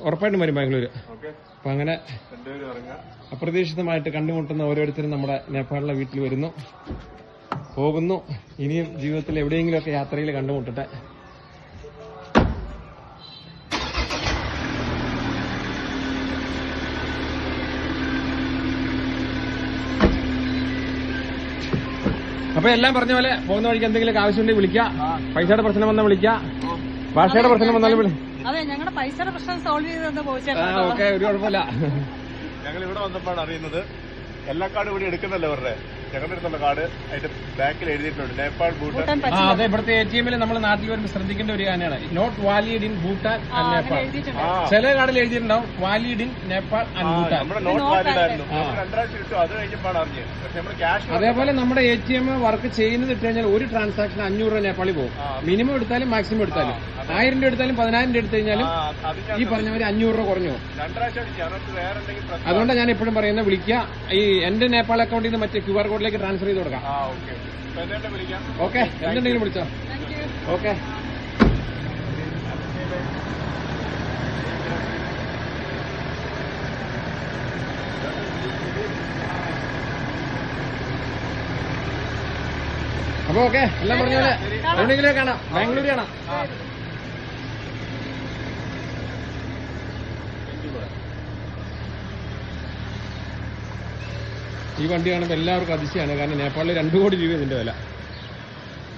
ഉറപ്പായിട്ടും വരും ബാംഗ്ലൂർ. അപ്പൊ അങ്ങനെ അപ്രതീക്ഷിതമായിട്ട് കണ്ടുമുട്ടുന്ന ഓരോരുത്തരും നമ്മുടെ നേപ്പാളിലെ വീട്ടിൽ വരുന്നു, പോകുന്നു. ഇനിയും ജീവിതത്തിൽ എവിടെയെങ്കിലുമൊക്കെ യാത്രയിൽ കണ്ടുമുട്ടട്ടെ. അപ്പൊ എല്ലാം പറഞ്ഞ പോലെ പോകുന്ന വഴിക്ക് എന്തെങ്കിലും ആവശ്യമുണ്ടെങ്കിൽ വിളിക്കാം. പൈസയുടെ പ്രശ്നം വന്നാൽ വിളിക്കാം, ഭാഷയുടെ പ്രശ്നം വന്നാലും അതെ, ഞങ്ങളുടെ പൈസയുടെ പ്രശ്നം സോൾവ് ചെയ്തെന്ന് പോയിച്ചാൽ ഓക്കെ, ഒരു കുഴപ്പമില്ല. ഞങ്ങൾ ഇവിടെ വന്നപ്പോഴാണ് അറിയുന്നത് എല്ലാ കാർഡും ഇവിടെ എടുക്കുന്നല്ലോ അവരുടെ. ഞങ്ങളുടെ അടുത്തുള്ള കാർഡ് അതിന്റെ ബാക്കിൽ എഴുതിയിട്ടുണ്ട് നേപ്പാൾ, ഭൂട്ടാൻ. അതെ, ഇവിടുത്തെ ATM നമ്മൾ നാട്ടിൽ വരുമ്പോൾ ശ്രദ്ധിക്കേണ്ട ഒരു കാര്യമാണ്, not valid in Bhutan and Nepal. ചില കാർഡിൽ എഴുതിയിട്ടുണ്ടാവും valid in Nepal and Bhutan. നമ്മുടെ നോട്ട് വാലിഡ് ആയിരുന്നു, 2 പ്രാവശ്യം ഇട്ടു, അത് കഴിഞ്ഞപ്പോഴാണ് അറിഞ്ഞത്. പക്ഷെ നമ്മൾ ക്യാഷ്. അതേപോലെ നമ്മുടെ ATM വർക്ക് ചെയ്യുന്നത് ഇട്ട് കഴിഞ്ഞാൽ ഒരു ട്രാൻസാക്ഷൻ 500 രൂപ നേപ്പാളിൽ പോകും. മിനിമം എടുത്താലും മാക്സിമം എടുത്താലും 1000 രൂപ എടുത്താലും 10000 രൂപ എടുത്തു കഴിഞ്ഞാലും ഈ പറഞ്ഞ പോലെ 500 രൂപ കുറഞ്ഞു. അതുകൊണ്ടാണ് ഞാൻ എപ്പോഴും പറയുന്നത്, വിളിക്കുക. ഈ എന്റെ നേപ്പാൾ അക്കൗണ്ടിൽ നിന്ന് മറ്റേ QR കോഡിലേക്ക് ട്രാൻസ്ഫർ ചെയ്ത് കൊടുക്കാം. ഓക്കെ, എന്തുണ്ടെങ്കിലും വിളിച്ചോ. ഓക്കെ. അപ്പൊ ഓക്കെ, എല്ലാം പറഞ്ഞ പോലെ എവിടെയെങ്കിലും കാണാം, ബാംഗ്ലൂർ കാണാം. ഈ വണ്ടി കാണുമ്പോൾ എല്ലാവർക്കും അതിശയമാണ്, കാരണം നേപ്പാളിൽ 2 കോടി രൂപ ഇതിന്റെ വില.